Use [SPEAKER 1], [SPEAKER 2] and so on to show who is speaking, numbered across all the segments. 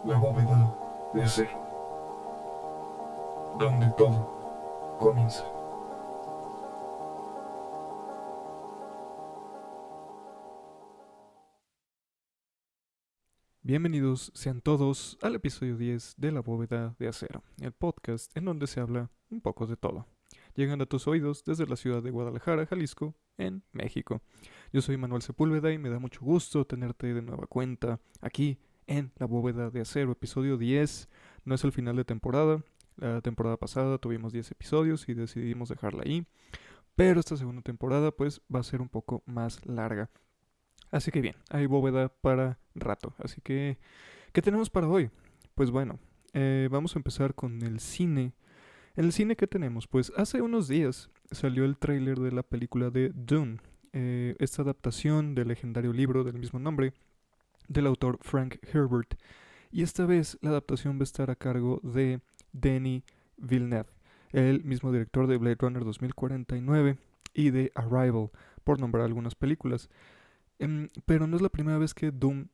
[SPEAKER 1] La bóveda de acero, donde todo comienza.
[SPEAKER 2] Bienvenidos sean todos al episodio 10 de La Bóveda de Acero, el podcast en donde se habla un poco de todo. Llegan a tus oídos desde la ciudad de Guadalajara, Jalisco, en México. Yo soy Manuel Sepúlveda y me da mucho gusto tenerte de nueva cuenta aquí en La Bóveda de Acero, episodio 10. No es el final de temporada. La temporada pasada tuvimos 10 episodios y decidimos dejarla ahí. Pero esta segunda temporada pues va a ser un poco más larga. Así que bien, hay bóveda para rato. Así que, ¿qué tenemos para hoy? Pues bueno, vamos a empezar con el cine. En el cine, ¿qué tenemos? Pues hace unos días salió el tráiler de la película de Dune, esta adaptación del legendario libro del mismo nombre del autor Frank Herbert. Y esta vez la adaptación va a estar a cargo de Denis Villeneuve, el mismo director de Blade Runner 2049 y de Arrival, por nombrar algunas películas. Pero no es la primera vez que Dune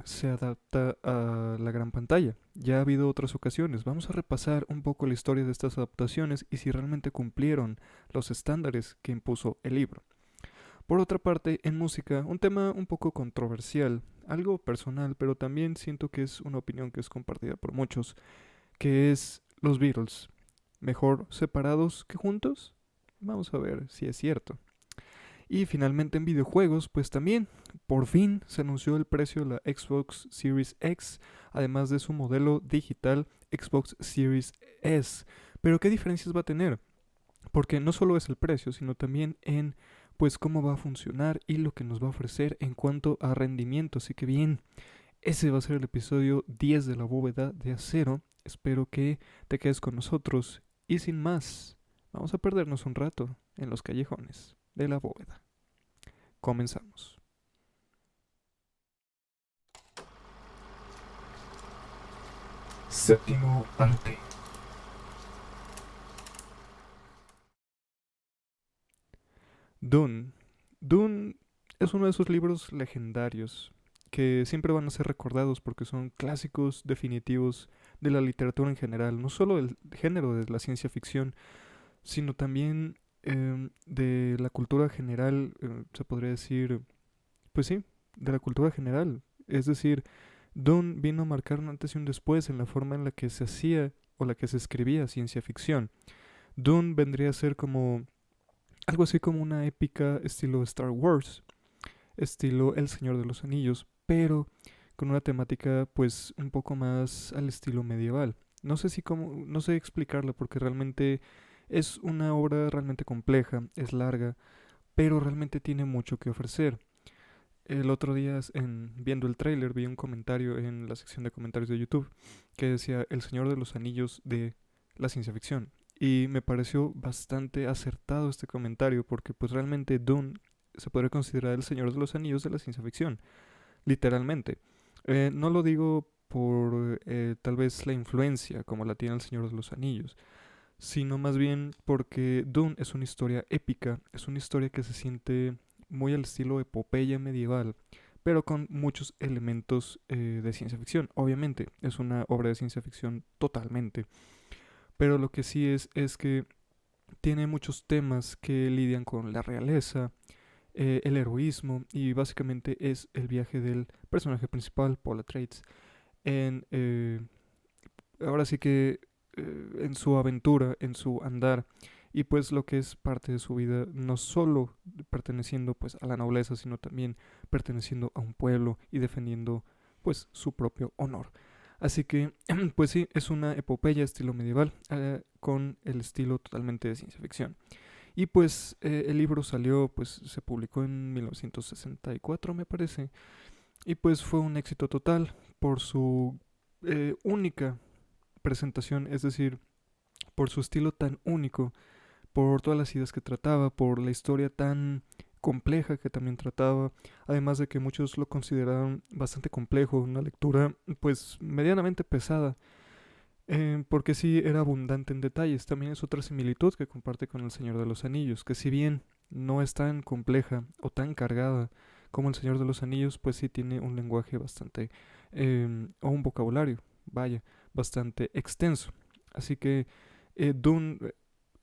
[SPEAKER 2] se adapta a la gran pantalla. Ya ha habido otras ocasiones. Vamos a repasar un poco la historia de estas adaptaciones y si realmente cumplieron los estándares que impuso el libro. Por otra parte, en música, un tema un poco controversial, algo personal, pero también siento que es una opinión que es compartida por muchos, que es los Beatles. ¿Mejor separados que juntos? Vamos a ver si es cierto. Y finalmente en videojuegos, pues también, por fin se anunció el precio de la Xbox Series X, además de su modelo digital Xbox Series S. Pero ¿qué diferencias va a tener? Porque no solo es el precio, sino también en pues cómo va a funcionar y lo que nos va a ofrecer en cuanto a rendimiento. Así que bien, ese va a ser el episodio 10 de la bóveda de acero. Espero que te quedes con nosotros y sin más, vamos a perdernos un rato en los callejones de la bóveda. Comenzamos.
[SPEAKER 1] Séptimo arte.
[SPEAKER 2] Dune. Dune es uno de esos libros legendarios que siempre van a ser recordados porque son clásicos definitivos de la literatura en general, no solo del género de la ciencia ficción, sino también de la cultura general, se podría decir, pues sí, de la cultura general. Es decir, Dune vino a marcar un antes y un después en la forma en la que se hacía o la que se escribía ciencia ficción. Dune vendría a ser como algo así como una épica estilo Star Wars, estilo El Señor de los Anillos, pero con una temática pues un poco más al estilo medieval. No sé explicarlo porque realmente es una obra realmente compleja, es larga, pero realmente tiene mucho que ofrecer. El otro día, viendo el tráiler, vi un comentario en la sección de comentarios de YouTube que decía El Señor de los Anillos de la ciencia ficción. Y me pareció bastante acertado este comentario porque pues realmente Dune se podría considerar el Señor de los Anillos de la ciencia ficción, literalmente. No lo digo por tal vez la influencia como la tiene el Señor de los Anillos, sino más bien porque Dune es una historia épica, es una historia que se siente muy al estilo epopeya medieval, pero con muchos elementos de ciencia ficción. Obviamente, es una obra de ciencia ficción totalmente, pero lo que sí es que tiene muchos temas que lidian con la realeza, el heroísmo y básicamente es el viaje del personaje principal, Paul Atreides, en ahora sí que en su aventura, en su andar y pues lo que es parte de su vida, no solo perteneciendo pues a la nobleza, sino también perteneciendo a un pueblo y defendiendo pues su propio honor. Así que pues sí, es una epopeya estilo medieval con el estilo totalmente de ciencia ficción. Y pues el libro salió, pues se publicó en 1964 me parece, y pues fue un éxito total por su única presentación, es decir, por su estilo tan único, por todas las ideas que trataba, por la historia tan compleja que también trataba, además de que muchos lo consideraron bastante complejo, una lectura pues medianamente pesada, porque sí era abundante en detalles. También es otra similitud que comparte con El Señor de los Anillos, que si bien no es tan compleja o tan cargada como El Señor de los Anillos, pues sí tiene un lenguaje bastante o un vocabulario, vaya, bastante extenso. Así que Dune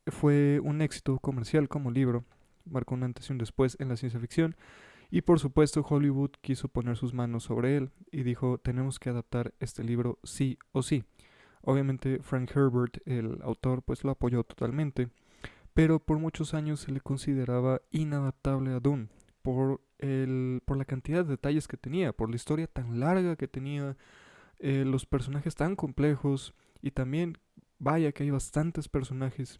[SPEAKER 2] fue un éxito comercial como libro, marcó un antes y un después en la ciencia ficción y por supuesto Hollywood quiso poner sus manos sobre él y dijo tenemos que adaptar este libro sí o sí. Obviamente Frank Herbert, el autor, pues lo apoyó totalmente, pero por muchos años se le consideraba inadaptable a Dune por la cantidad de detalles que tenía, por la historia tan larga que tenía, los personajes tan complejos y también, vaya que hay bastantes personajes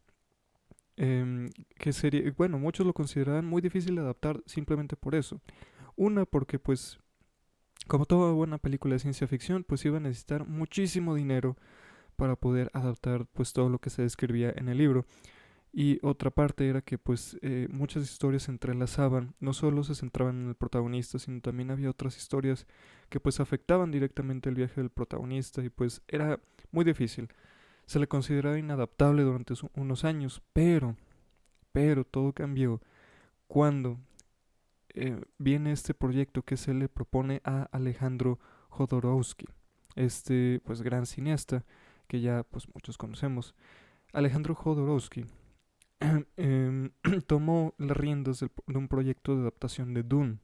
[SPEAKER 2] que sería, bueno, muchos lo consideraban muy difícil de adaptar simplemente por eso. Una, porque pues, como toda buena película de ciencia ficción, pues iba a necesitar muchísimo dinero para poder adaptar pues todo lo que se describía en el libro. Y otra parte era que pues muchas historias se entrelazaban, no solo se centraban en el protagonista, sino también había otras historias que pues afectaban directamente el viaje del protagonista y pues era muy difícil. Se le consideraba inadaptable durante unos años, pero todo cambió cuando viene este proyecto que se le propone a Alejandro Jodorowsky, este pues gran cineasta que ya pues muchos conocemos. Alejandro Jodorowsky tomó las riendas de un proyecto de adaptación de Dune.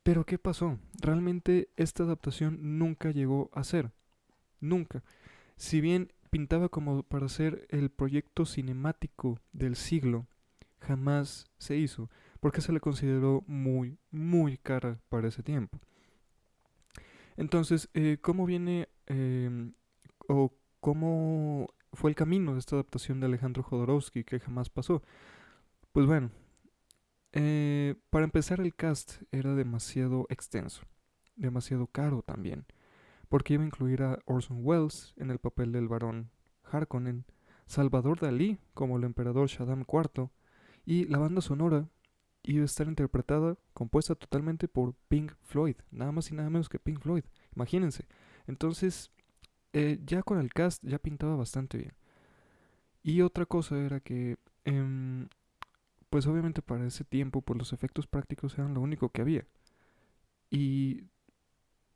[SPEAKER 2] Pero ¿qué pasó? Realmente esta adaptación nunca llegó a ser. Nunca. Si bien pintaba como para ser el proyecto cinemático del siglo, jamás se hizo, porque se le consideró muy, muy cara para ese tiempo. Entonces, ¿cómo viene o cómo fue el camino de esta adaptación de Alejandro Jodorowsky que jamás pasó? Pues bueno, para empezar el cast era demasiado extenso, demasiado caro también, porque iba a incluir a Orson Welles en el papel del barón Harkonnen, Salvador Dalí como el emperador Shaddam IV, y la banda sonora iba a estar interpretada, compuesta totalmente por Pink Floyd, nada más y nada menos que Pink Floyd, imagínense. Entonces, ya con el cast ya pintaba bastante bien. Y otra cosa era que, pues obviamente para ese tiempo, pues los efectos prácticos eran lo único que había. Y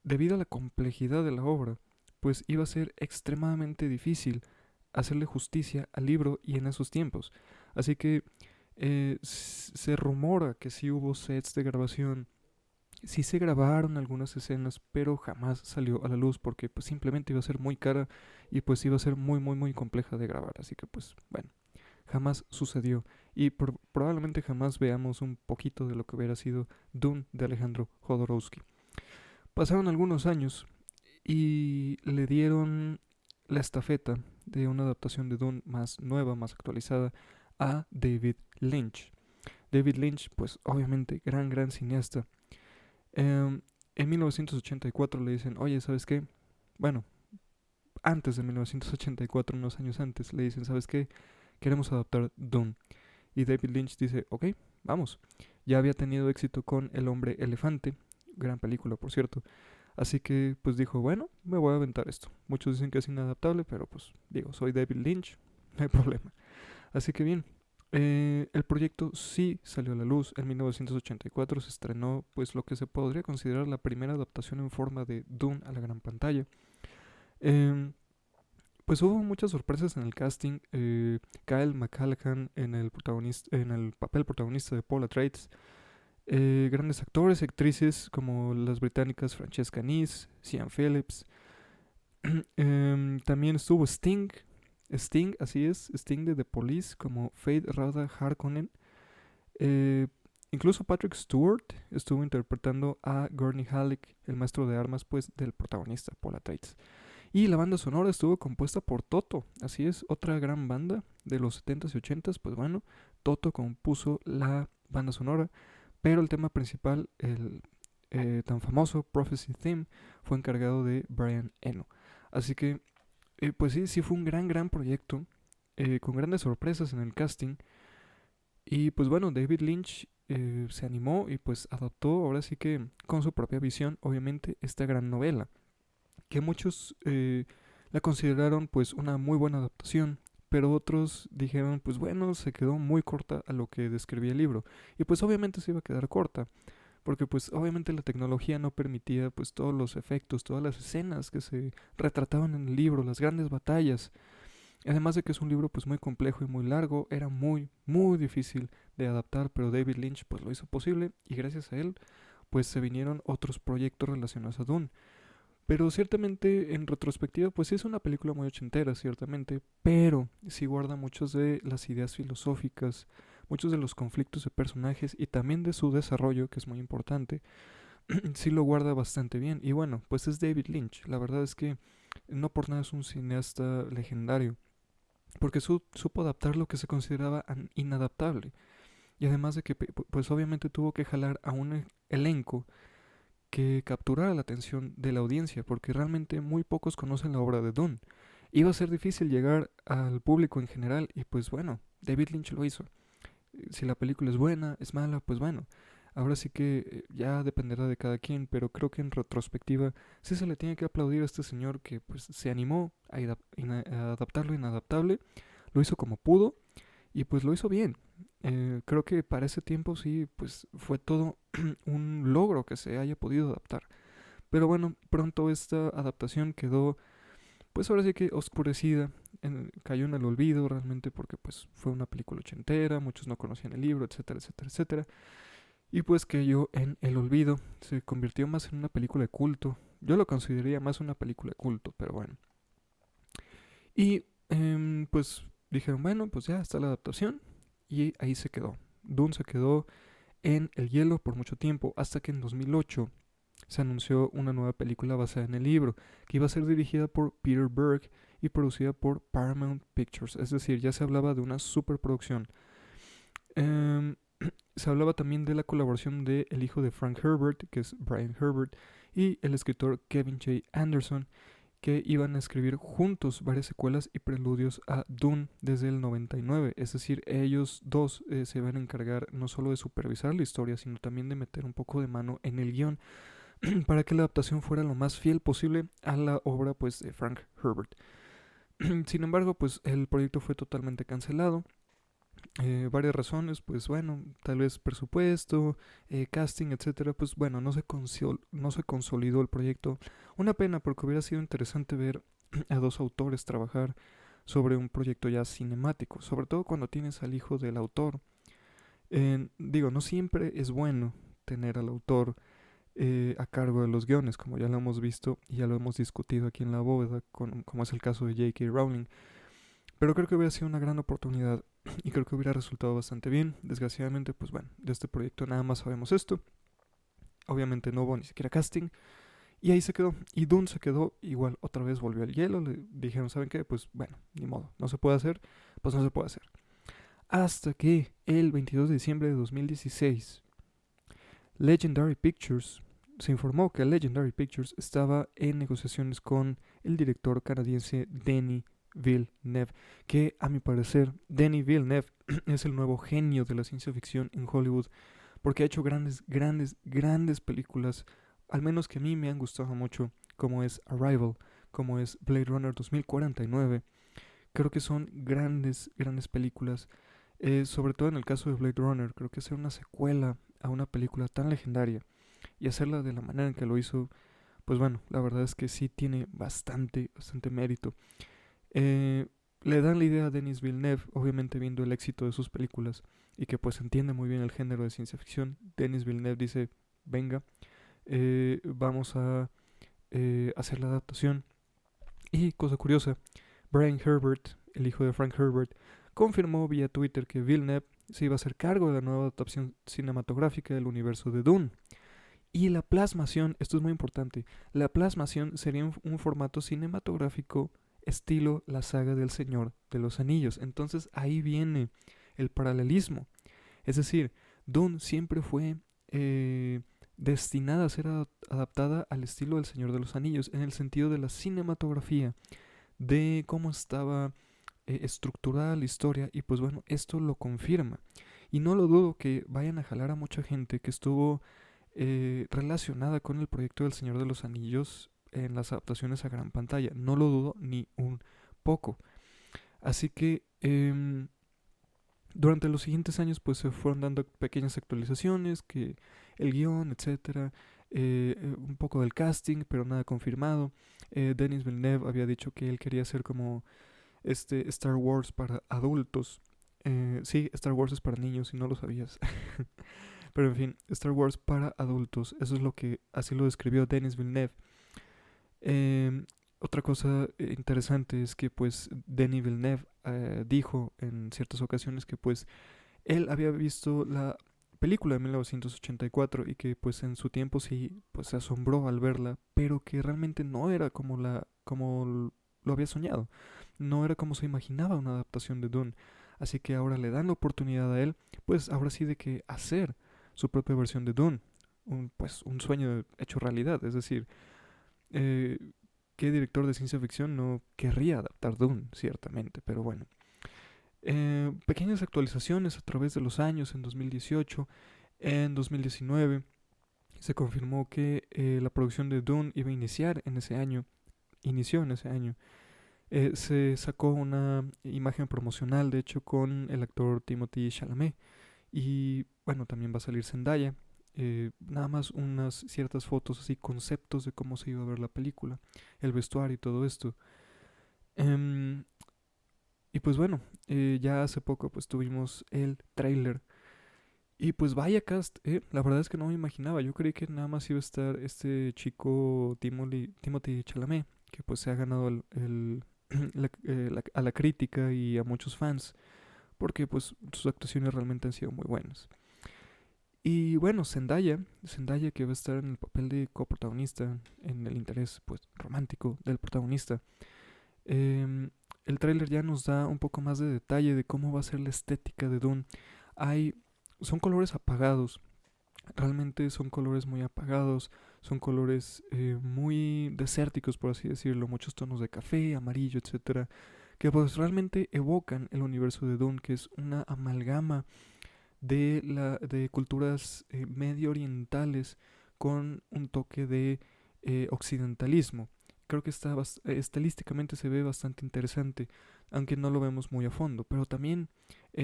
[SPEAKER 2] debido a la complejidad de la obra, pues iba a ser extremadamente difícil hacerle justicia al libro y en esos tiempos. Así que se rumora que sí hubo sets de grabación, sí se grabaron algunas escenas, pero jamás salió a la luz porque pues simplemente iba a ser muy cara y pues iba a ser muy muy muy compleja de grabar. Así que pues bueno, jamás sucedió y probablemente jamás veamos un poquito de lo que hubiera sido Dune de Alejandro Jodorowsky. Pasaron algunos años y le dieron la estafeta de una adaptación de Dune más nueva, más actualizada a David Lynch. David Lynch, pues obviamente gran cineasta. En 1984 le dicen, oye, ¿sabes qué? Bueno, antes de 1984, unos años antes, le dicen, ¿sabes qué? Queremos adaptar Dune. Y David Lynch dice, ok, vamos. Ya había tenido éxito con El hombre elefante, gran película por cierto. Así que pues dijo, bueno, me voy a aventar esto. Muchos dicen que es inadaptable, pero pues digo, soy David Lynch, no hay problema. Así que bien, el proyecto sí salió a la luz. En 1984 se estrenó pues lo que se podría considerar la primera adaptación en forma de Dune a la gran pantalla. Em, pues hubo muchas sorpresas en el casting. Kyle MacLachlan en el papel protagonista de Paul Atreides. Grandes actores y actrices como las británicas Francesca Nice, Sian Phillips. También estuvo Sting, así es, Sting de The Police como Fade Rauda Harkonnen. Eh, Incluso Patrick Stewart estuvo interpretando a Gurney Halleck, el maestro de armas pues del protagonista Paul Atreides. Y la banda sonora estuvo compuesta por Toto, así es, otra gran banda de los 70s y 80s, pues bueno, Toto compuso la banda sonora, pero el tema principal, el tan famoso Prophecy Theme, fue encargado de Brian Eno. Así que, pues sí, sí fue un gran proyecto, con grandes sorpresas en el casting. Y pues bueno, David Lynch se animó y pues adaptó, ahora sí que con su propia visión, obviamente, esta gran novela que muchos la consideraron pues una muy buena adaptación, pero otros dijeron pues bueno, se quedó muy corta a lo que describía el libro, y pues obviamente se iba a quedar corta, porque pues obviamente la tecnología no permitía pues todos los efectos, todas las escenas que se retrataban en el libro, las grandes batallas. Además de que es un libro pues muy complejo y muy largo, era muy difícil de adaptar, pero David Lynch pues lo hizo posible y gracias a él pues se vinieron otros proyectos relacionados a Dune. Pero ciertamente en retrospectiva pues sí es una película muy ochentera, ciertamente, pero sí guarda muchas de las ideas filosóficas, muchos de los conflictos de personajes y también de su desarrollo, que es muy importante, sí lo guarda bastante bien. Y bueno, pues es David Lynch, la verdad es que no por nada es un cineasta legendario, porque supo adaptar lo que se consideraba inadaptable. Y además de que pues obviamente tuvo que jalar a un elenco que capturara la atención de la audiencia, porque realmente muy pocos conocen la obra de Dune. Iba a ser difícil llegar al público en general y pues bueno, David Lynch lo hizo. Si la película es buena, es mala, pues bueno. Ahora sí que ya dependerá de cada quien, pero creo que en retrospectiva sí se le tiene que aplaudir a este señor que pues se animó a adaptar lo inadaptable, lo hizo como pudo y pues lo hizo bien. Creo que para ese tiempo sí, pues fue todo un logro que se haya podido adaptar. Pero bueno, pronto esta adaptación quedó, pues ahora sí que oscurecida, cayó en el olvido realmente porque pues fue una película ochentera, muchos no conocían el libro, etcétera, etcétera, etcétera. Y pues cayó en el olvido, se convirtió más en una película de culto. Yo lo consideraría más una película de culto, pero bueno. Y pues dijeron, bueno, pues ya está la adaptación. Y ahí se quedó. Dune se quedó en el hielo por mucho tiempo, hasta que en 2008 se anunció una nueva película basada en el libro, que iba a ser dirigida por Peter Berg y producida por Paramount Pictures. Es decir, ya se hablaba de una superproducción. Em, Se hablaba también de la colaboración de el hijo de Frank Herbert, que es Brian Herbert, y el escritor Kevin J. Anderson, que iban a escribir juntos varias secuelas y preludios a Dune desde el 99. Es decir, ellos dos se iban a encargar no solo de supervisar la historia, sino también de meter un poco de mano en el guión para que la adaptación fuera lo más fiel posible a la obra pues de Frank Herbert. Sin embargo, pues el proyecto fue totalmente cancelado. Varias razones, pues bueno, tal vez presupuesto, casting, etcétera, pues bueno, no se consolidó el proyecto. Una pena porque hubiera sido interesante ver a dos autores trabajar sobre un proyecto ya cinemático, sobre todo cuando tienes al hijo del autor. Digo, no siempre es bueno tener al autor a cargo de los guiones, como ya lo hemos visto y ya lo hemos discutido aquí en la bóveda, como es el caso de J.K. Rowling. Pero creo que hubiera sido una gran oportunidad y creo que hubiera resultado bastante bien. Desgraciadamente, pues bueno, de este proyecto nada más sabemos esto. Obviamente no hubo ni siquiera casting. Y ahí se quedó. Y Dune se quedó igual. Otra vez volvió al hielo. Le dijeron, ¿saben qué? Pues bueno, ni modo. No se puede hacer. Pues no se puede hacer. Hasta que el 22 de diciembre de 2016, Legendary Pictures se informó que Legendary Pictures estaba en negociaciones con el director canadiense Denis Villeneuve, que a mi parecer Denis Villeneuve es el nuevo genio de la ciencia ficción en Hollywood, porque ha hecho grandes películas, al menos que a mí me han gustado mucho, como es Arrival, como es Blade Runner 2049. Creo que son grandes películas, sobre todo en el caso de Blade Runner. Creo que hacer una secuela a una película tan legendaria y hacerla de la manera en que lo hizo, pues bueno, la verdad es que sí tiene bastante mérito. Eh, Le dan la idea a Denis Villeneuve, obviamente viendo el éxito de sus películas y que pues entiende muy bien el género de ciencia ficción. Denis Villeneuve dice, venga, vamos a hacer la adaptación. Y cosa curiosa, Brian Herbert, el hijo de Frank Herbert, confirmó vía Twitter que Villeneuve se iba a hacer cargo de la nueva adaptación cinematográfica del universo de Dune. Y la plasmación, esto es muy importante, la plasmación sería un formato cinematográfico estilo la saga del Señor de los Anillos. Entonces ahí viene el paralelismo. Es decir, Dune siempre fue destinada a ser adaptada al estilo del Señor de los Anillos, en el sentido de la cinematografía, de cómo estaba estructurada la historia, y pues bueno, esto lo confirma. Y no lo dudo que vayan a jalar a mucha gente que estuvo relacionada con el proyecto del Señor de los Anillos en las adaptaciones a gran pantalla. No lo dudo ni un poco. Así que durante los siguientes años pues se fueron dando pequeñas actualizaciones, que el guión, etcétera, un poco del casting, pero nada confirmado. Denis Villeneuve había dicho que él quería hacer como Star Wars para adultos. Sí, Star Wars es para niños, si no lo sabías. Pero en fin, Star Wars para adultos. Eso es lo que así lo describió Denis Villeneuve. Otra cosa interesante es que pues Denis Villeneuve dijo en ciertas ocasiones que pues él había visto la película de 1984 y que pues en su tiempo sí pues se asombró al verla, pero que realmente no era como lo había soñado, no era como se imaginaba una adaptación de Dune. Así que ahora le dan la oportunidad a él, pues ahora sí de que hacer su propia versión de Dune, pues un sueño hecho realidad, es decir, eh, ¿qué director de ciencia ficción no querría adaptar Dune? Ciertamente, pero bueno. Pequeñas actualizaciones a través de los años, en 2018, en 2019, se confirmó que la producción de Dune iba a iniciar en ese año, inició en ese año. Se sacó una imagen promocional, de hecho, con el actor Timothée Chalamet. Y bueno, también va a salir Zendaya. Nada más unas ciertas fotos así, conceptos de cómo se iba a ver la película, el vestuario y todo esto. Em, y pues bueno, ya hace poco pues tuvimos el tráiler. Y pues vaya cast, la verdad es que no me imaginaba. Yo creí que nada más iba a estar este chico Timothée Chalamet, que pues se ha ganado a la crítica y a muchos fans, porque pues sus actuaciones realmente han sido muy buenas. Y bueno, Zendaya que va a estar en el papel de coprotagonista, en el interés pues romántico del protagonista. Em, el tráiler ya nos da un poco más de detalle de cómo va a ser la estética de Dune. Hay, son colores apagados, realmente son colores muy apagados, son colores muy desérticos por así decirlo, muchos tonos de café, amarillo, etcétera, que pues realmente evocan el universo de Dune, que es una amalgama de culturas medio orientales con un toque de occidentalismo. Creo que estilísticamente se ve bastante interesante, aunque no lo vemos muy a fondo. Pero también,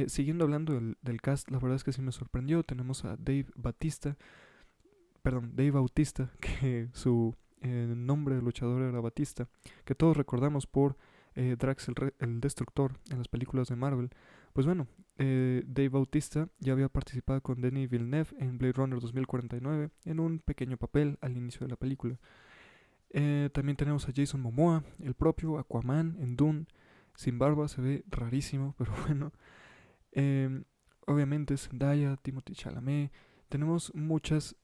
[SPEAKER 2] siguiendo hablando del cast, la verdad es que sí me sorprendió. Tenemos a Dave Bautista, que su nombre de luchador era Batista, que todos recordamos por Drax el Destructor en las películas de Marvel. Pues bueno, Dave Bautista ya había participado con Denis Villeneuve en Blade Runner 2049 en un pequeño papel al inicio de la película. También tenemos a Jason Momoa, el propio Aquaman en Dune, sin barba, se ve rarísimo, pero bueno. Em, Obviamente Zendaya, Timothée Chalamet. Tenemos muchas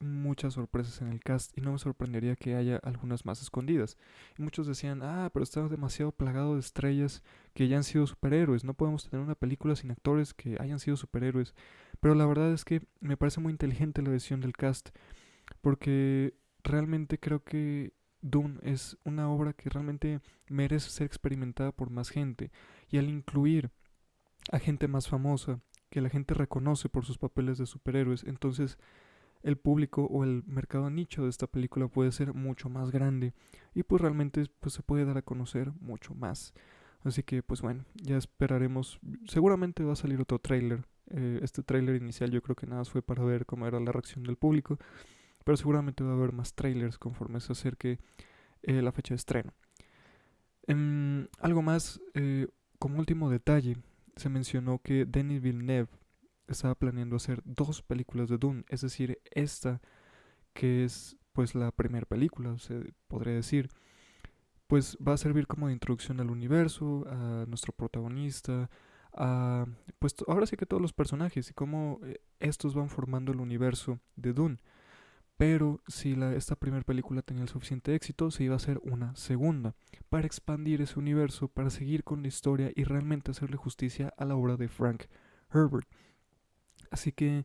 [SPEAKER 2] sorpresas en el cast y no me sorprendería que haya algunas más escondidas. Y muchos decían, pero está demasiado plagado de estrellas que ya han sido superhéroes. No podemos tener una película sin actores que hayan sido superhéroes. Pero la verdad es que me parece muy inteligente la decisión del cast porque realmente creo que Dune es una obra que realmente merece ser experimentada por más gente. Y al incluir a gente más famosa, que la gente reconoce por sus papeles de superhéroes, entonces el público o el mercado nicho de esta película puede ser mucho más grande y pues realmente pues se puede dar a conocer mucho más. Así que pues bueno, ya esperaremos. Seguramente va a salir otro tráiler. Este tráiler inicial yo creo que nada más fue para ver cómo era la reacción del público, pero seguramente va a haber más trailers conforme se acerque la fecha de estreno. Algo más, como último detalle, se mencionó que Denis Villeneuve estaba planeando hacer dos películas de Dune, es decir, esta que es pues la primera película, se podría decir, pues va a servir como de introducción al universo, a nuestro protagonista, a pues ahora sí que todos los personajes y cómo estos van formando el universo de Dune. Pero si esta primera película tenía el suficiente éxito, se iba a hacer una segunda para expandir ese universo, para seguir con la historia y realmente hacerle justicia a la obra de Frank Herbert. Así que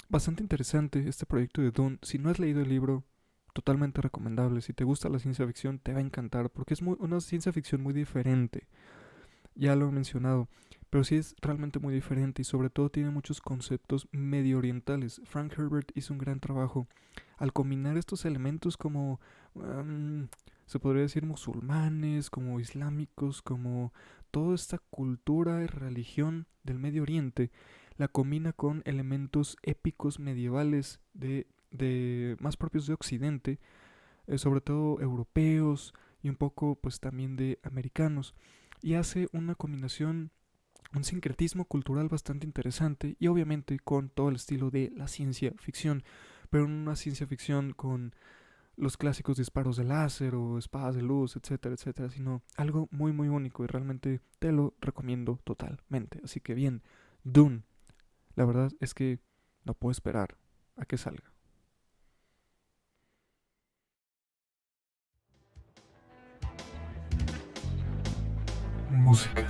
[SPEAKER 2] bastante interesante este proyecto de Dune. Si no has leído el libro, totalmente recomendable. Si te gusta la ciencia ficción, te va a encantar porque es una ciencia ficción muy diferente. Ya lo he mencionado, pero sí es realmente muy diferente y sobre todo tiene muchos conceptos medio orientales. Frank Herbert hizo un gran trabajo al combinar estos elementos como, se podría decir, musulmanes, como islámicos, como toda esta cultura y religión del Medio Oriente. la combina con elementos épicos medievales de más propios de Occidente, sobre todo europeos y un poco pues también de americanos, y hace una combinación, un sincretismo cultural bastante interesante y obviamente con todo el estilo de la ciencia ficción, pero no una ciencia ficción con los clásicos disparos de láser o espadas de luz, etcétera, etcétera, sino algo muy muy único y realmente te lo recomiendo totalmente. Así que bien, Dune, la verdad es que no puedo esperar a que salga.
[SPEAKER 1] Música.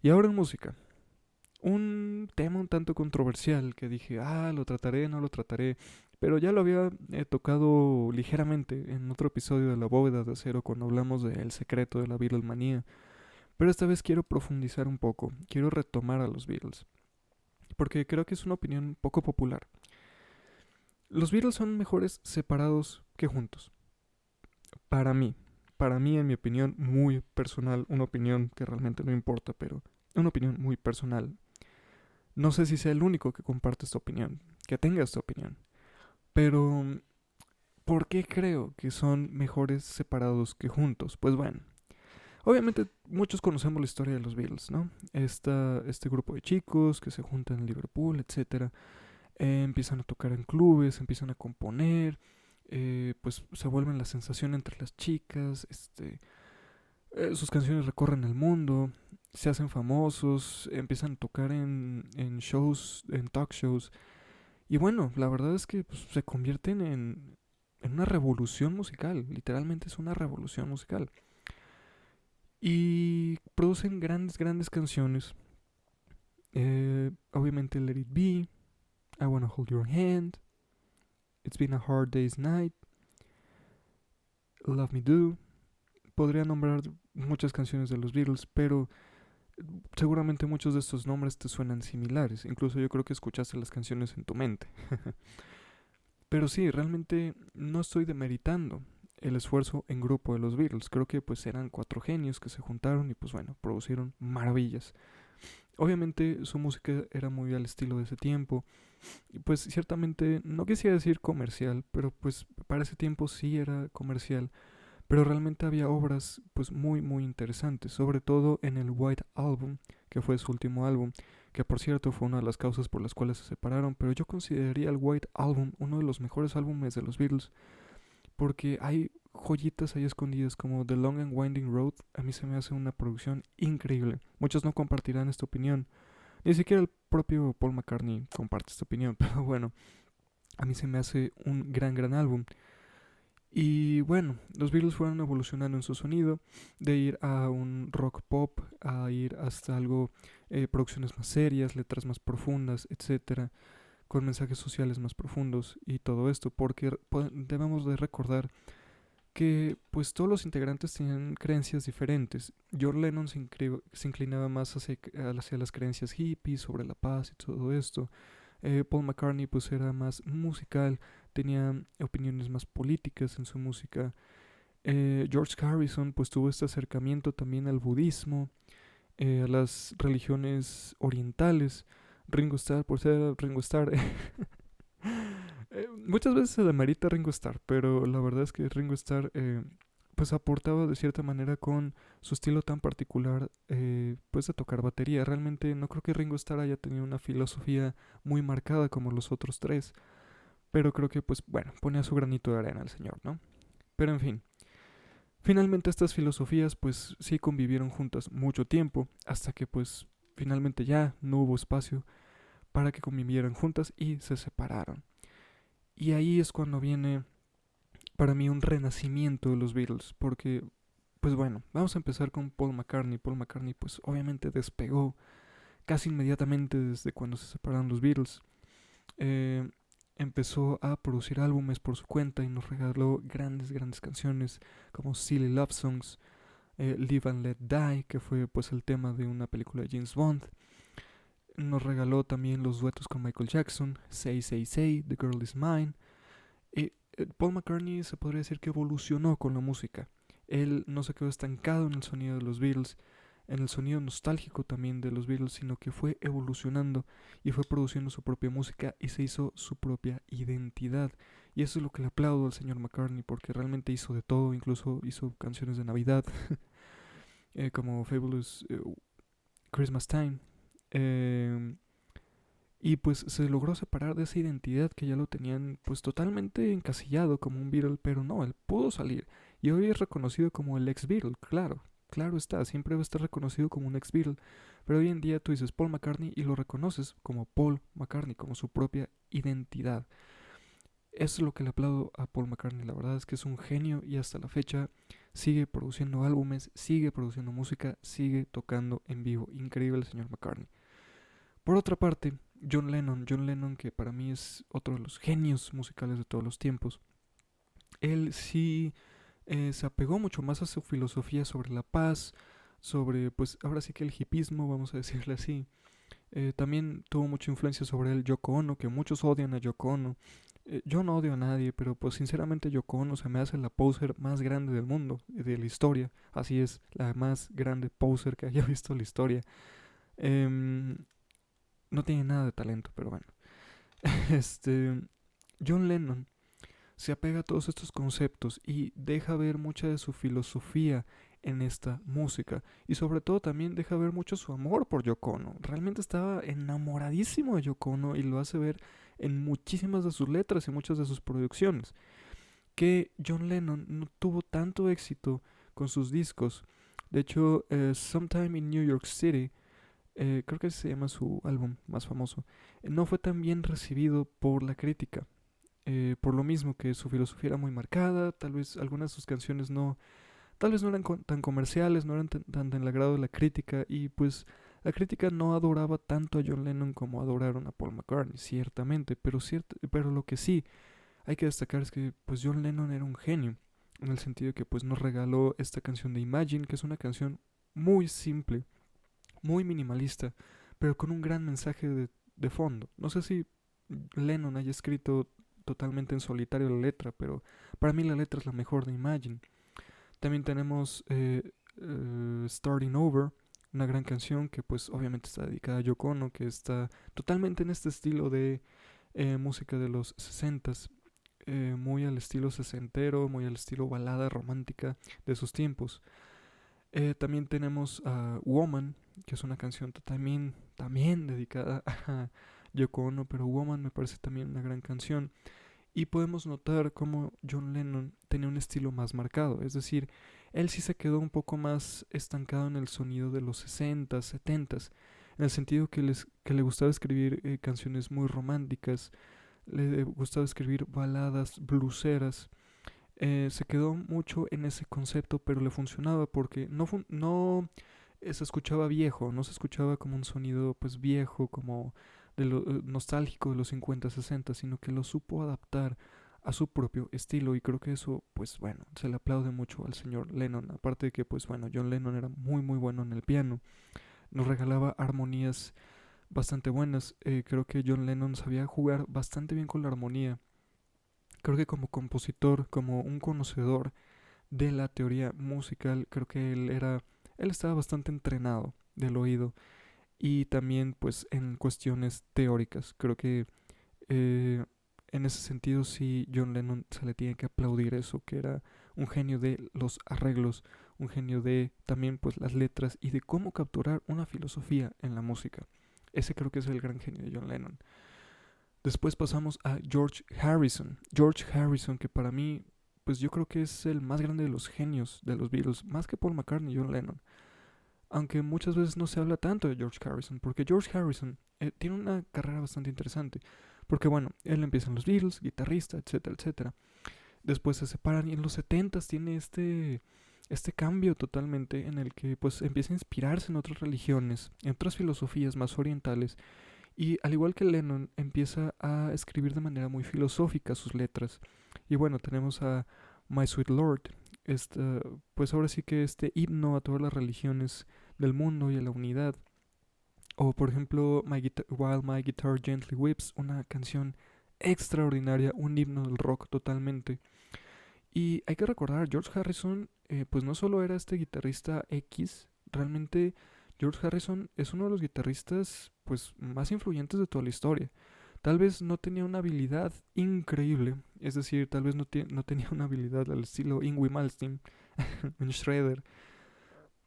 [SPEAKER 2] Y ahora en música, un tema un tanto controversial que dije, lo trataré, no lo trataré, pero ya lo había tocado ligeramente en otro episodio de La Bóveda de Acero cuando hablamos de El secreto de la Beatlemanía. Pero esta vez quiero profundizar un poco, quiero retomar a los Beatles, porque creo que es una opinión poco popular. Los Beatles son mejores separados que juntos. Para mí, para mí en mi opinión muy personal, una opinión que realmente no importa, pero una opinión muy personal. No sé si sea el único que comparte esta opinión, que tenga esta opinión, pero ¿por qué creo que son mejores separados que juntos? Pues bueno, obviamente muchos conocemos la historia de los Beatles, ¿no? Este grupo de chicos que se juntan en Liverpool, etcétera, empiezan a tocar en clubes, empiezan a componer, pues se vuelven la sensación entre las chicas, sus canciones recorren el mundo, se hacen famosos, empiezan a tocar en shows, en talk shows, y bueno, la verdad es que pues, se convierten en una revolución musical, literalmente es una revolución musical. Y producen grandes, grandes canciones. Obviamente Let It Be, I Wanna Hold Your Hand, It's Been a Hard Day's Night, Love Me Do. Podría nombrar muchas canciones de los Beatles, pero seguramente muchos de estos nombres te suenan similares. Incluso yo creo que escuchaste las canciones en tu mente. Pero sí, realmente no estoy demeritando el esfuerzo en grupo de los Beatles. Creo que pues eran cuatro genios que se juntaron y pues bueno, producieron maravillas. Obviamente su música era muy al estilo de ese tiempo. Y pues ciertamente, no quisiera decir comercial, pero pues para ese tiempo sí era comercial. Pero realmente había obras pues muy muy interesantes, sobre todo en el White Album, que fue su último álbum, que por cierto fue una de las causas por las cuales se separaron, pero yo consideraría el White Album uno de los mejores álbumes de los Beatles, porque hay joyitas ahí escondidas como The Long and Winding Road. A mí se me hace una producción increíble. Muchos no compartirán esta opinión, ni siquiera el propio Paul McCartney comparte esta opinión, pero bueno, a mí se me hace un gran gran álbum. Y bueno, los Beatles fueron evolucionando en su sonido, de ir a un rock pop, a ir hasta algo, producciones más serias, letras más profundas, etcétera, con mensajes sociales más profundos y todo esto, porque debemos de recordar que pues todos los integrantes tenían creencias diferentes. John Lennon se inclinaba más hacia las creencias hippies, sobre la paz y todo esto. Paul McCartney pues era más musical, tenía opiniones más políticas en su música. George Harrison pues tuvo este acercamiento también al budismo, a las religiones orientales. Ringo Starr, por ser Ringo Starr, muchas veces se demerita Ringo Starr, pero la verdad es que Ringo Starr pues aportaba de cierta manera con su estilo tan particular, pues de tocar batería. Realmente no creo que Ringo Starr haya tenido una filosofía muy marcada como los otros tres, pero creo que pues bueno, ponía su granito de arena el señor, ¿no? Pero en fin, finalmente estas filosofías pues sí convivieron juntas mucho tiempo, hasta que pues finalmente ya no hubo espacio para que convivieran juntas y se separaron. Y ahí es cuando viene para mí un renacimiento de los Beatles, porque pues bueno, vamos a empezar con Paul McCartney. Paul McCartney pues obviamente despegó casi inmediatamente desde cuando se separaron los Beatles. Eh, Empezó a producir álbumes por su cuenta y nos regaló grandes, grandes canciones como Silly Love Songs, Live and Let Die, que fue pues el tema de una película de James Bond. Nos regaló también los duetos con Michael Jackson, Say Say Say, The Girl Is Mine. Paul McCartney se podría decir que evolucionó con la música. Él no se quedó estancado en el sonido de los Beatles, en el sonido nostálgico también de los Beatles, sino que fue evolucionando y fue produciendo su propia música y se hizo su propia identidad. Y eso es lo que le aplaudo al señor McCartney, porque realmente hizo de todo, incluso hizo canciones de Navidad, como Fabulous Christmas Time. Eh, y pues se logró separar de esa identidad que ya lo tenían pues totalmente encasillado como un Beatle, pero no, él pudo salir. Y hoy es reconocido como el ex Beatle, claro, claro está, siempre va a estar reconocido como un ex Beatle. Pero hoy en día tú dices Paul McCartney y lo reconoces como Paul McCartney, como su propia identidad. Eso es lo que le aplaudo a Paul McCartney, la verdad es que es un genio y hasta la fecha sigue produciendo álbumes, sigue produciendo música, sigue tocando en vivo. Increíble el señor McCartney. Por otra parte, John Lennon que para mí es otro de los genios musicales de todos los tiempos, él sí se apegó mucho más a su filosofía sobre la paz, sobre pues ahora sí que el hipismo, vamos a decirle así. También tuvo mucha influencia sobre él Yoko Ono, que muchos odian a Yoko Ono. Yo no odio a nadie, pero pues sinceramente Yoko Ono se me hace la poser más grande del mundo, de la historia. Así es, la más grande poser que haya visto la historia. Em, no tiene nada de talento, pero bueno. este, John Lennon se apega a todos estos conceptos y deja ver mucha de su filosofía en esta música. Y sobre todo también deja ver mucho su amor por Yoko Ono. Realmente estaba enamoradísimo de Yoko Ono y lo hace ver en muchísimas de sus letras y muchas de sus producciones. Que John Lennon no tuvo tanto éxito con sus discos. De hecho, Sometime in New York City, creo que se llama su álbum más famoso, no fue tan bien recibido por la crítica. Por lo mismo que su filosofía era muy marcada, tal vez algunas de sus canciones no, tal vez no eran tan comerciales, no eran tan del agrado de la crítica y pues la crítica no adoraba tanto a John Lennon como adoraron a Paul McCartney, ciertamente, pero lo que sí hay que destacar es que pues John Lennon era un genio, en el sentido que pues nos regaló esta canción de Imagine, que es una canción muy simple, muy minimalista, pero con un gran mensaje de fondo. No sé si Lennon haya escrito totalmente en solitario la letra, pero para mí la letra es la mejor de Imagine. También tenemos Starting Over, una gran canción que pues obviamente está dedicada a Yoko Ono, que está totalmente en este estilo de música de los 60s, muy al estilo sesentero, muy al estilo balada romántica de sus tiempos. También tenemos a Woman, que es una canción también dedicada a Yoko Ono, pero Woman me parece también una gran canción. Y podemos notar cómo John Lennon tenía un estilo más marcado, es decir, él sí se quedó un poco más estancado en el sonido de los 60s, 70s, en el sentido que le gustaba escribir canciones muy románticas, le gustaba escribir baladas bluseras. Se quedó mucho en ese concepto, pero le funcionaba porque no se escuchaba viejo, no se escuchaba como un sonido pues viejo, como de lo nostálgico de los 50, 60, sino que lo supo adaptar a su propio estilo y creo que eso pues bueno, se le aplaude mucho al señor Lennon, aparte de que pues bueno, John Lennon era muy bueno en el piano, nos regalaba armonías bastante buenas, creo que John Lennon sabía jugar bastante bien con la armonía. Creo que como compositor, como un conocedor de la teoría musical, creo que él estaba bastante entrenado del oído y también pues en cuestiones teóricas. Creo que eh, en ese sentido sí John Lennon se le tiene que aplaudir eso, que era un genio de los arreglos, un genio de también pues las letras y de cómo capturar una filosofía en la música. Ese creo que es el gran genio de John Lennon. Después pasamos a George Harrison. George Harrison, que para mí, pues yo creo que es el más grande de los genios de los Beatles, más que Paul McCartney y John Lennon. Aunque muchas veces no se habla tanto de George Harrison, porque George Harrison tiene una carrera bastante interesante. Porque bueno, él empieza en los Beatles, guitarrista, etcétera, etcétera. Después se separan y en los 70s tiene este cambio totalmente en el que pues empieza a inspirarse en otras religiones, en otras filosofías más orientales y al igual que Lennon, empieza a escribir de manera muy filosófica sus letras. Y bueno, tenemos a My Sweet Lord, esta, pues ahora sí que este himno a todas las religiones del mundo y a la unidad. O por ejemplo, While My Guitar Gently Weeps, una canción extraordinaria, un himno del rock totalmente. Y hay que recordar, George Harrison pues no solo era este guitarrista X, realmente George Harrison es uno de los guitarristas pues más influyentes de toda la historia. Tal vez no tenía una habilidad increíble, es decir, tal vez no tenía una habilidad al estilo Yngwie Malmsteen en Shredder,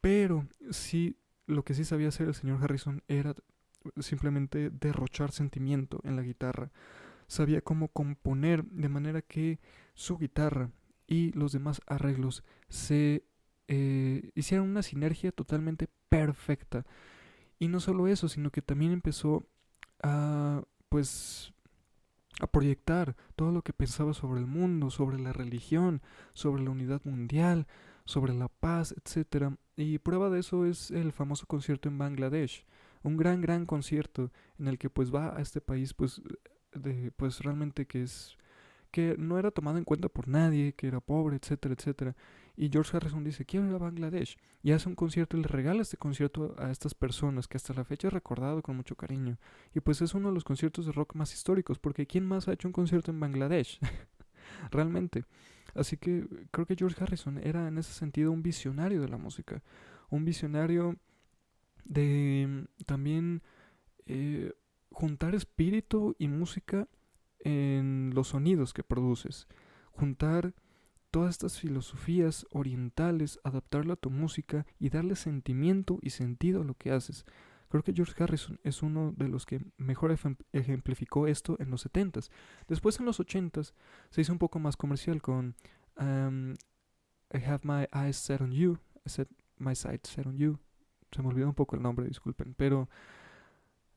[SPEAKER 2] pero sí, lo que sí sabía hacer el señor Harrison era simplemente derrochar sentimiento en la guitarra. Sabía cómo componer de manera que su guitarra y los demás arreglos se hicieran una sinergia totalmente perfecta. Y no solo eso, sino que también empezó a, pues, a proyectar todo lo que pensaba sobre el mundo, sobre la religión, sobre la unidad mundial, sobre la paz, etcétera. Y prueba de eso es el famoso concierto en Bangladesh, un gran concierto en el que pues va a este país pues realmente que no era tomado en cuenta por nadie, que era pobre, etcétera, etcétera. Y George Harrison dice, quiero ir a Bangladesh. Y hace un concierto y le regala este concierto a estas personas que hasta la fecha es recordado con mucho cariño. Y pues es uno de los conciertos de rock más históricos, porque ¿quién más ha hecho un concierto en Bangladesh? Realmente. Así que creo que George Harrison era en ese sentido un visionario de la música. Un visionario de también eh, juntar espíritu y música en los sonidos que produces. Juntar todas estas filosofías orientales, adaptarla a tu música y darle sentimiento y sentido a lo que haces. Creo que George Harrison es uno de los que mejor ejemplificó esto en los 70s. Después en los 80s se hizo un poco más comercial con um, I Have My Eyes Set on You, set My Sights Set on You. Se me olvidó un poco el nombre, disculpen, pero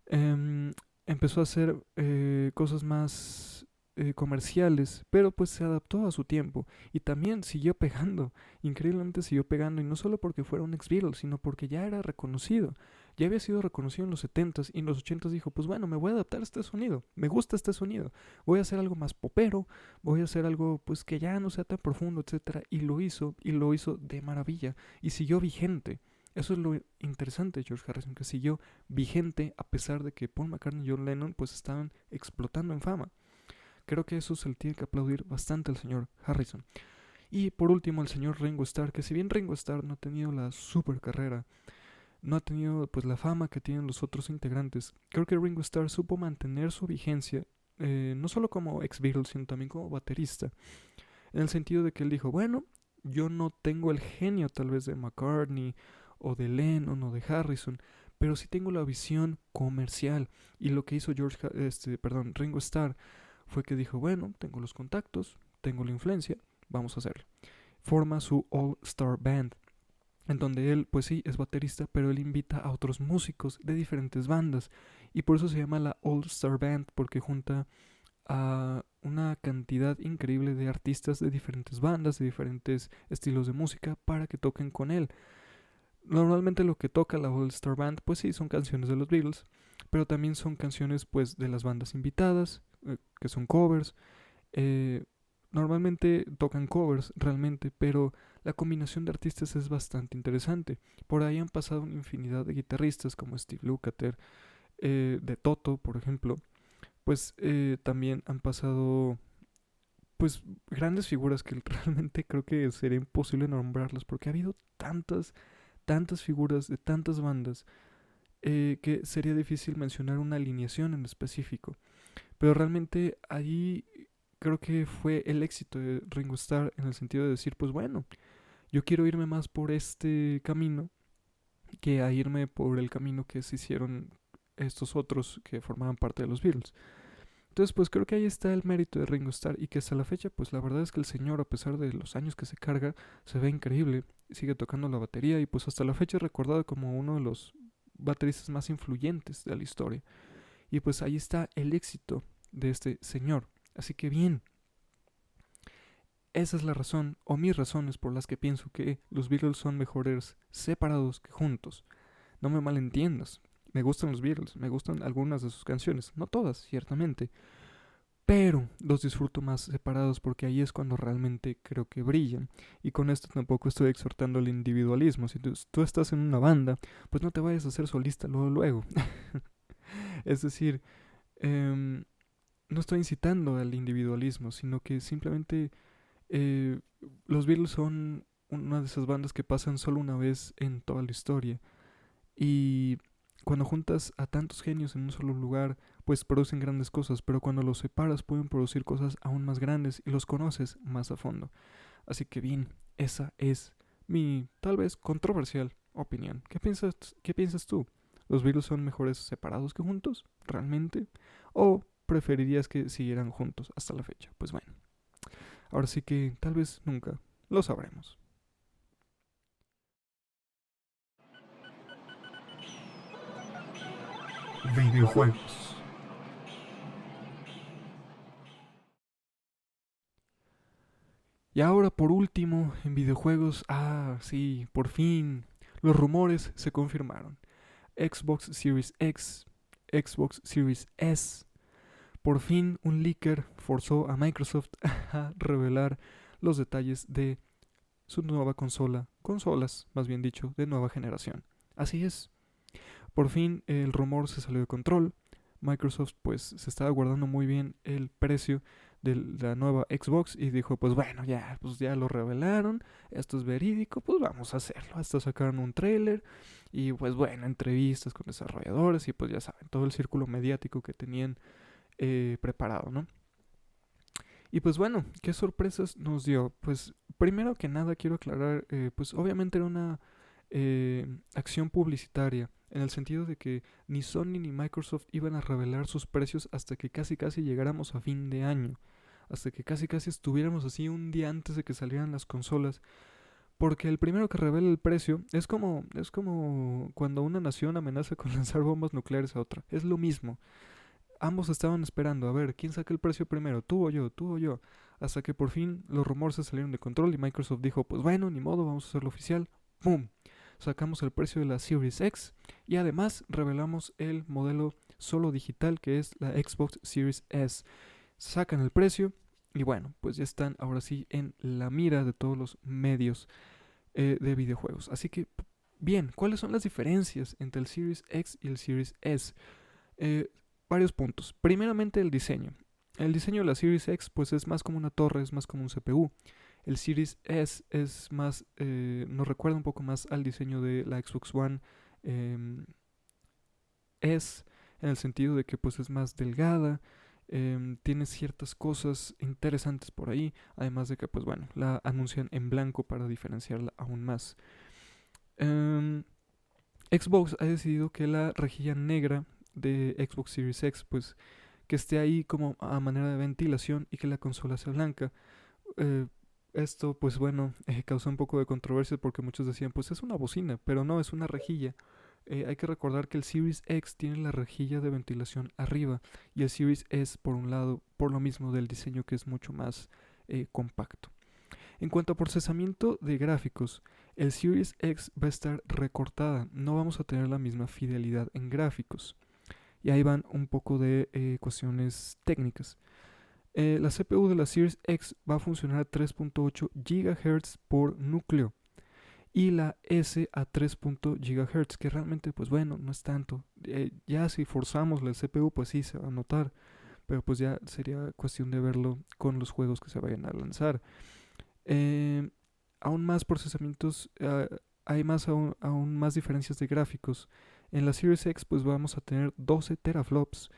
[SPEAKER 2] em, empezó a hacer cosas más comerciales, pero pues se adaptó a su tiempo y también siguió pegando, increíblemente siguió pegando y no solo porque fuera un ex Beatle, sino porque ya era reconocido, ya había sido reconocido en los 70s y en los 80s dijo, pues bueno, me voy a adaptar a este sonido, me gusta este sonido, voy a hacer algo más popero, voy a hacer algo pues que ya no sea tan profundo, etcétera, y lo hizo de maravilla y siguió vigente. Eso es lo interesante de George Harrison, que siguió vigente a pesar de que Paul McCartney y John Lennon pues estaban explotando en fama. Creo que eso se le tiene que aplaudir bastante al señor Harrison. Y por último el señor Ringo Starr, que si bien Ringo Starr no ha tenido la super carrera, no ha tenido pues la fama que tienen los otros integrantes, creo que Ringo Starr supo mantener su vigencia, no solo como ex Beatles, sino también como baterista, en el sentido de que él dijo, bueno, yo no tengo el genio tal vez de McCartney o de Lennon o de Harrison, pero sí tengo la visión comercial. Y lo que hizo Ringo Starr fue que dijo, bueno, tengo los contactos, tengo la influencia, vamos a hacerlo. Forma su All Star Band, en donde él, pues sí, es baterista, pero él invita a otros músicos de diferentes bandas. Y por eso se llama la All Star Band, porque junta a una cantidad increíble de artistas de diferentes bandas, de diferentes estilos de música, para que toquen con él. Normalmente lo que toca la All Star Band, pues sí, son canciones de los Beatles, pero también son canciones pues de las bandas invitadas, que son covers. Eh, Normalmente tocan covers realmente, pero la combinación de artistas es bastante interesante. Por ahí han pasado una infinidad de guitarristas como Steve Lukather, de Toto, por ejemplo. Pues también han pasado pues grandes figuras que realmente creo que sería imposible nombrarlas porque ha habido tantas figuras de tantas bandas que sería difícil mencionar una alineación en específico. Pero realmente ahí creo que fue el éxito de Ringo Starr en el sentido de decir, pues bueno, yo quiero irme más por este camino que a irme por el camino que se hicieron estos otros que formaban parte de los Beatles. Entonces, pues creo que ahí está el mérito de Ringo Starr y que hasta la fecha, pues la verdad es que el señor, a pesar de los años que se carga, se ve increíble, sigue tocando la batería y pues hasta la fecha es recordado como uno de los bateristas más influyentes de la historia. Y pues ahí está el éxito de este señor. Así que bien, esa es la razón o mis razones por las que pienso que los Beatles son mejores separados que juntos. No me malentiendas. Me gustan los Beatles, me gustan algunas de sus canciones, no todas, ciertamente, pero los disfruto más separados porque ahí es cuando realmente creo que brillan. Y con esto tampoco estoy exhortando al individualismo. Si tú estás en una banda, pues no te vayas a hacer solista luego. Es decir, no estoy incitando al individualismo, sino que simplemente eh, los Beatles son una de esas bandas que pasan solo una vez en toda la historia. Y cuando juntas a tantos genios en un solo lugar, pues producen grandes cosas, pero cuando los separas pueden producir cosas aún más grandes y los conoces más a fondo. Así que bien, esa es mi tal vez controversial opinión. Qué piensas tú? ¿Los Beatles son mejores separados que juntos? ¿Realmente? ¿O preferirías que siguieran juntos hasta la fecha? Pues bueno, ahora sí que tal vez nunca lo sabremos.
[SPEAKER 1] Videojuegos.
[SPEAKER 2] Y ahora por último, en videojuegos, sí, por fin, los rumores se confirmaron. Xbox Series X, Xbox Series S. Por fin un leaker forzó a Microsoft a revelar los detalles de su nueva consolas, más bien dicho, de nueva generación. Así es, por fin el rumor se salió de control. Microsoft pues se estaba guardando muy bien el precio de la nueva Xbox y dijo pues bueno pues ya lo revelaron, esto es verídico, pues vamos a hacerlo. Hasta sacaron un trailer y pues bueno, entrevistas con desarrolladores y pues ya saben, todo el círculo mediático que tenían preparado, ¿no? Y pues bueno, ¿qué sorpresas nos dio? Pues primero que nada quiero aclarar, pues obviamente era una acción publicitaria, en el sentido de que ni Sony ni Microsoft iban a revelar sus precios hasta que casi llegáramos a fin de año, hasta que casi estuviéramos así un día antes de que salieran las consolas, porque el primero que revela el precio es como cuando una nación amenaza con lanzar bombas nucleares a otra, es lo mismo. Ambos estaban esperando a ver quién saca el precio primero, tú o yo, hasta que por fin los rumores se salieron de control y Microsoft dijo, pues bueno, ni modo, vamos a hacerlo oficial. ¡Pum! Sacamos el precio de la Series X y además revelamos el modelo solo digital que es la Xbox Series S. Sacan el precio y bueno, pues ya están ahora sí en la mira de todos los medios de videojuegos. Así que, bien, ¿cuáles son las diferencias entre el Series X y el Series S? Eh, Varios puntos. Primeramente el diseño. El diseño de la Series X pues es más como una torre, es más como un CPU. El Series S es más, nos recuerda un poco más al diseño de la Xbox One S, en el sentido de que pues es más delgada, tiene ciertas cosas interesantes por ahí, además de que pues bueno, la anuncian en blanco para diferenciarla aún más. Xbox ha decidido que la rejilla negra de Xbox Series X pues que esté ahí como a manera de ventilación y que la consola sea blanca. Eh, Esto pues bueno causó un poco de controversia porque muchos decían pues es una bocina, pero no, es una rejilla. Hay que recordar que el Series X tiene la rejilla de ventilación arriba y el Series S por un lado, por lo mismo del diseño que es mucho más compacto. En cuanto a procesamiento de gráficos, el Series X va a estar recortada, no vamos a tener la misma fidelidad en gráficos. Y ahí van un poco de cuestiones técnicas. La CPU de la Series X va a funcionar a 3.8 GHz por núcleo y la S a 3.0 GHz, que realmente pues bueno, no es tanto. Ya si forzamos la CPU pues sí se va a notar, pero pues ya sería cuestión de verlo con los juegos que se vayan a lanzar. Eh, Aún más procesamientos, hay aún más diferencias de gráficos. En la Series X pues vamos a tener 12 teraflops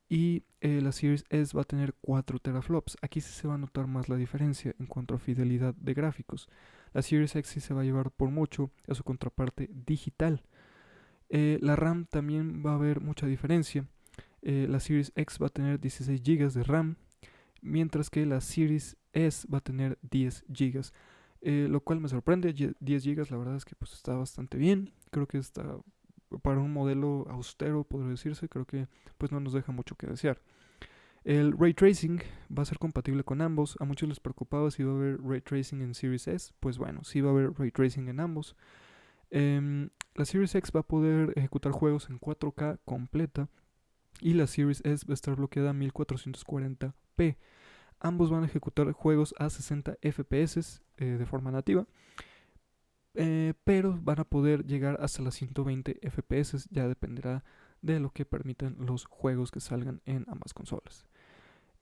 [SPEAKER 2] y la Series S va a tener 4 teraflops. Aquí sí se va a notar más la diferencia en cuanto a fidelidad de gráficos. La Series X sí se va a llevar por mucho a su contraparte digital. La RAM también va a haber mucha diferencia. La Series X va a tener 16 GB de RAM, mientras que la Series S va a tener 10 GB. Lo cual me sorprende, 10 GB la verdad es que pues está bastante bien. Creo que está para un modelo austero, podría decirse, creo que pues no nos deja mucho que desear. El Ray Tracing va a ser compatible con ambos. A muchos les preocupaba si iba a haber Ray Tracing en Series S. Pues bueno, sí va a haber Ray Tracing en ambos. La Series X va a poder ejecutar juegos en 4K completa y la Series S va a estar bloqueada a 1440p. Ambos van a ejecutar juegos a 60 FPS de forma nativa, pero van a poder llegar hasta las 120 FPS, ya dependerá de lo que permitan los juegos que salgan en ambas consolas.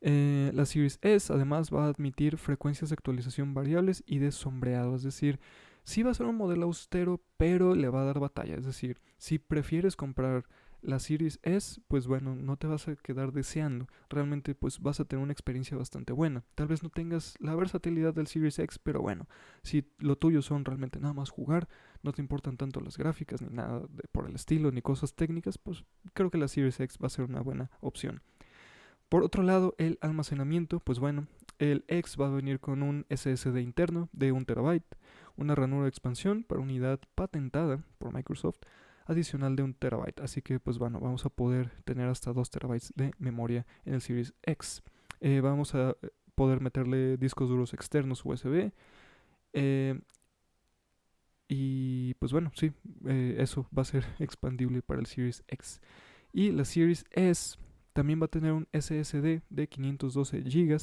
[SPEAKER 2] La Series S además va a admitir frecuencias de actualización variables y de sombreado, es decir, sí va a ser un modelo austero, pero le va a dar batalla, es decir, si prefieres comprar la Series S, pues bueno, no te vas a quedar deseando, realmente pues vas a tener una experiencia bastante buena. Tal vez no tengas la versatilidad del Series X, pero bueno, si lo tuyo son realmente nada más jugar, no te importan tanto las gráficas ni nada por el estilo, ni cosas técnicas, pues creo que la Series X va a ser una buena opción. Por otro lado, el almacenamiento, pues bueno, el X va a venir con un SSD interno de 1 TB, una ranura de expansión para unidad patentada por Microsoft, adicional de 1 TB. Así que, pues bueno, vamos a poder tener hasta 2 TB de memoria en el Series X. Vamos a poder meterle discos duros externos USB. Y pues bueno, sí, eso va a ser expandible para el Series X. Y la Series S también va a tener un SSD de 512 GB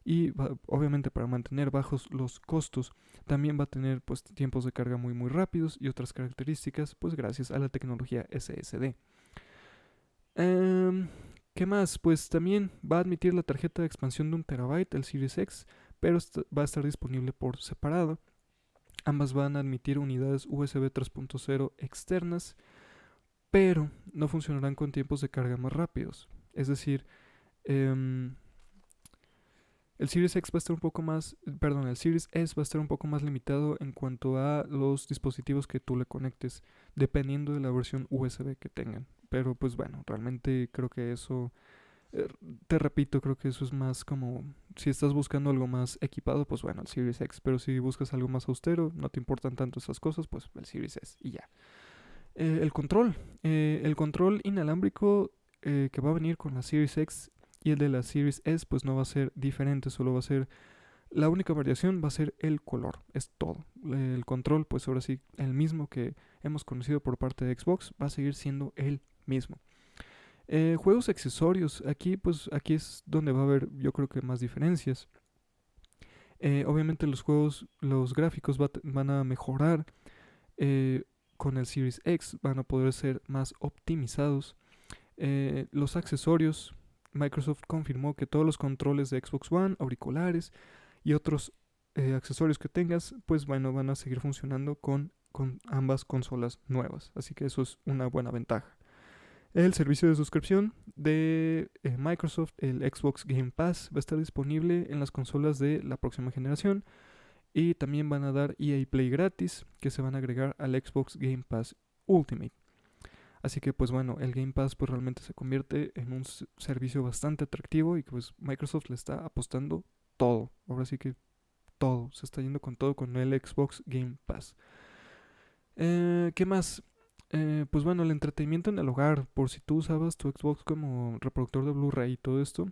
[SPEAKER 2] y obviamente para mantener bajos los costos también va a tener pues tiempos de carga muy rápidos y otras características pues gracias a la tecnología SSD. Em, ¿Qué más? Pues también va a admitir la tarjeta de expansión de 1 TB, el Series X, pero va a estar disponible por separado. Ambas van a admitir unidades USB 3.0 externas, pero no funcionarán con tiempos de carga más rápidos. Es decir, em, el Series X va a estar un poco más, perdón, el Series S va a estar un poco más limitado en cuanto a los dispositivos que tú le conectes, dependiendo de la versión USB que tengan. Pero pues bueno, realmente creo que eso, eh, te repito, creo que eso es más como, si estás buscando algo más equipado, pues bueno, el Series X. Pero si buscas algo más austero, no te importan tanto esas cosas, pues el Series S y ya. El control inalámbrico que va a venir con la Series X y el de la Series S pues no va a ser diferente, solo va a ser, la única variación va a ser el color, es todo. El control pues ahora sí, el mismo que hemos conocido por parte de Xbox, va a seguir siendo el mismo. Juegos accesorios, aquí es donde va a haber yo creo que más diferencias. Obviamente los juegos, los gráficos van a mejorar. eh, con el Series X van a poder ser más optimizados. Los accesorios, Microsoft confirmó que todos los controles de Xbox One, auriculares y otros accesorios que tengas, pues bueno, van a seguir funcionando con ambas consolas nuevas. Así que eso es una buena ventaja. El servicio de suscripción de Microsoft, el Xbox Game Pass, va a estar disponible en las consolas de la próxima generación. Y también van a dar EA Play gratis, que se van a agregar al Xbox Game Pass Ultimate. Así que pues bueno, el Game Pass pues realmente se convierte en un servicio bastante atractivo y que pues Microsoft le está apostando todo. Ahora sí que todo, se está yendo con todo con el Xbox Game Pass. ¿Qué más? Pues bueno, el entretenimiento en el hogar, por si tú usabas tu Xbox como reproductor de Blu-ray y todo esto,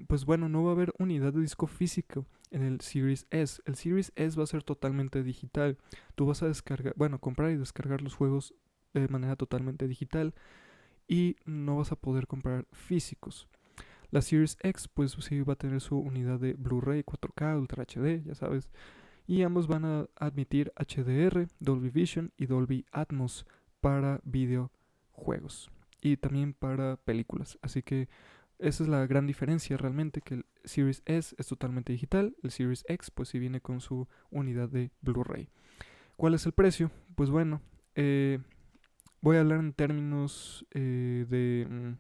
[SPEAKER 2] pues bueno, no va a haber unidad de disco físico en el Series S. El Series S va a ser totalmente digital. Tú vas a descargar, bueno, comprar y descargar los juegos de manera totalmente digital y no vas a poder comprar físicos. La Series X pues sí va a tener su unidad de Blu-ray 4K, Ultra HD, ya sabes. Y ambos van a admitir HDR, Dolby Vision y Dolby Atmos para videojuegos y también para películas. Así que esa es la gran diferencia realmente, que el Series S es totalmente digital, el Series X pues sí viene con su unidad de Blu-ray. ¿Cuál es el precio? Pues bueno, voy a hablar en términos de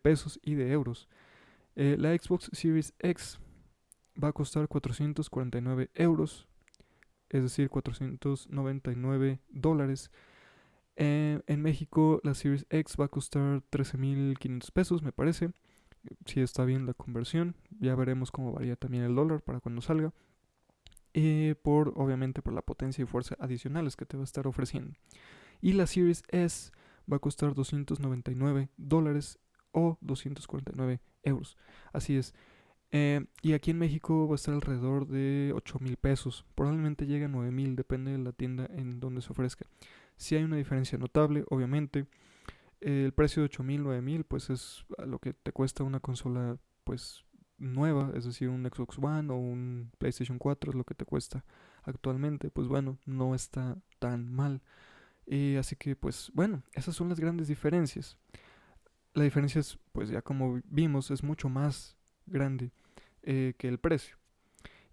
[SPEAKER 2] pesos y de euros. La Xbox Series X va a costar 449 euros, es decir, $499. En México la Series X va a costar 13.500 pesos, me parece. Si está bien la conversión, ya veremos cómo varía también el dólar para cuando salga. Obviamente por la potencia y fuerza adicionales que te va a estar ofreciendo. Y la Series S va a costar $299 o 249 euros. Así es. Y aquí en México va a estar alrededor de 8,000 pesos. Probablemente llegue a 9,000, depende de la tienda en donde se ofrezca. Si hay una diferencia notable, obviamente. El precio de 8,000, 9,000, pues es a lo que te cuesta una consola, pues nueva, es decir, un Xbox One o un PlayStation 4 es lo que te cuesta actualmente. Pues bueno, no está tan mal. Así que, pues bueno, esas son las grandes diferencias. La diferencia es, pues ya como vimos, es mucho más grande que el precio.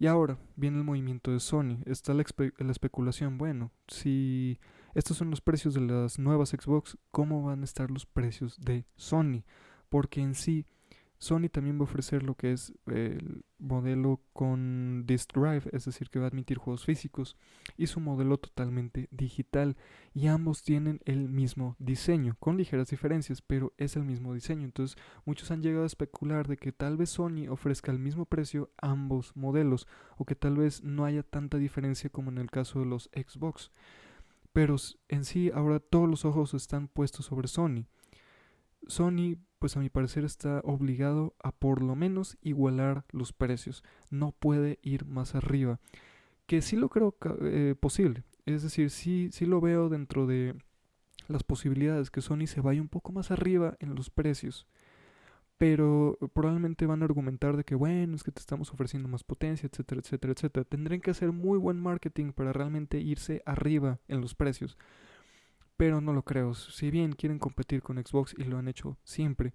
[SPEAKER 2] Y ahora viene el movimiento de Sony. Está la especulación. Bueno, si estos son los precios de las nuevas Xbox, ¿cómo van a estar los precios de Sony? Porque en sí Sony también va a ofrecer lo que es el modelo con disk drive, es decir, que va a admitir juegos físicos, y su modelo totalmente digital. Y ambos tienen el mismo diseño, con ligeras diferencias, pero es el mismo diseño. Entonces, muchos han llegado a especular de que tal vez Sony ofrezca al mismo precio ambos modelos, o que tal vez no haya tanta diferencia como en el caso de los Xbox. Pero en sí, ahora todos los ojos están puestos sobre Sony. Sony, pues a mi parecer está obligado a por lo menos igualar los precios. No puede ir más arriba. Que sí lo creo posible. Es decir, sí lo veo dentro de las posibilidades que Sony se vaya un poco más arriba en los precios. Pero probablemente van a argumentar de que, bueno, es que te estamos ofreciendo más potencia, etcétera, etcétera, etcétera. Tendrán que hacer muy buen marketing para realmente irse arriba en los precios. Pero no lo creo. Si bien quieren competir con Xbox y lo han hecho siempre,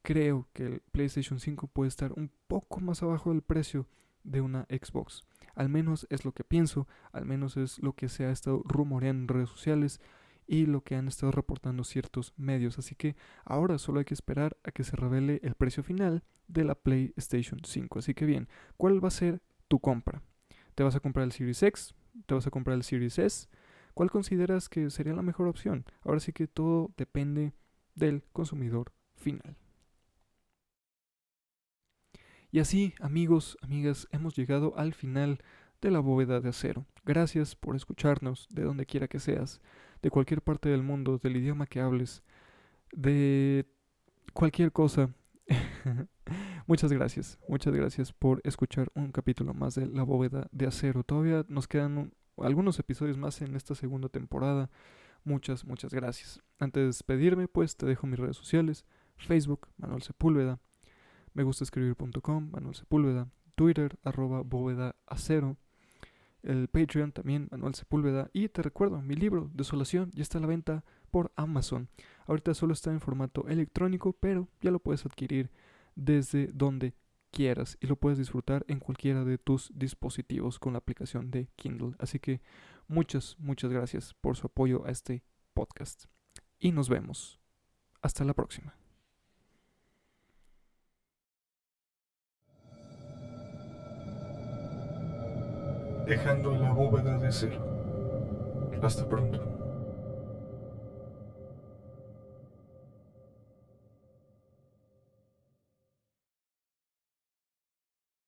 [SPEAKER 2] creo que el PlayStation 5 puede estar un poco más abajo del precio de una Xbox. Al menos es lo que pienso, al menos es lo que se ha estado rumoreando en redes sociales y lo que han estado reportando ciertos medios. Así que ahora solo hay que esperar a que se revele el precio final de la PlayStation 5. Así que bien, ¿cuál va a ser tu compra? ¿Te vas a comprar el Series X? ¿Te vas a comprar el Series S? ¿Cuál consideras que sería la mejor opción? Ahora sí que todo depende del consumidor final. Y así, amigos, amigas, hemos llegado al final de la bóveda de acero. Gracias por escucharnos, de donde quiera que seas, de cualquier parte del mundo, del idioma que hables, de cualquier cosa. Muchas gracias por escuchar un capítulo más de la bóveda de acero. Todavía nos quedan algunos episodios más en esta segunda temporada. Muchas gracias. Antes de despedirme, pues te dejo mis redes sociales: Facebook, Manuel Sepúlveda; megustascribir.com, Manuel Sepúlveda; Twitter, @bóveda acero; el Patreon también, Manuel Sepúlveda. Y te recuerdo, mi libro, Desolación, ya está a la venta por Amazon. Ahorita solo está en formato electrónico, pero ya lo puedes adquirir desde donde quieras y lo puedes disfrutar en cualquiera de tus dispositivos con la aplicación de Kindle. Así que muchas gracias por su apoyo a este podcast. Y nos vemos. Hasta la próxima.
[SPEAKER 1] Dejando la bóveda de cero. Hasta pronto.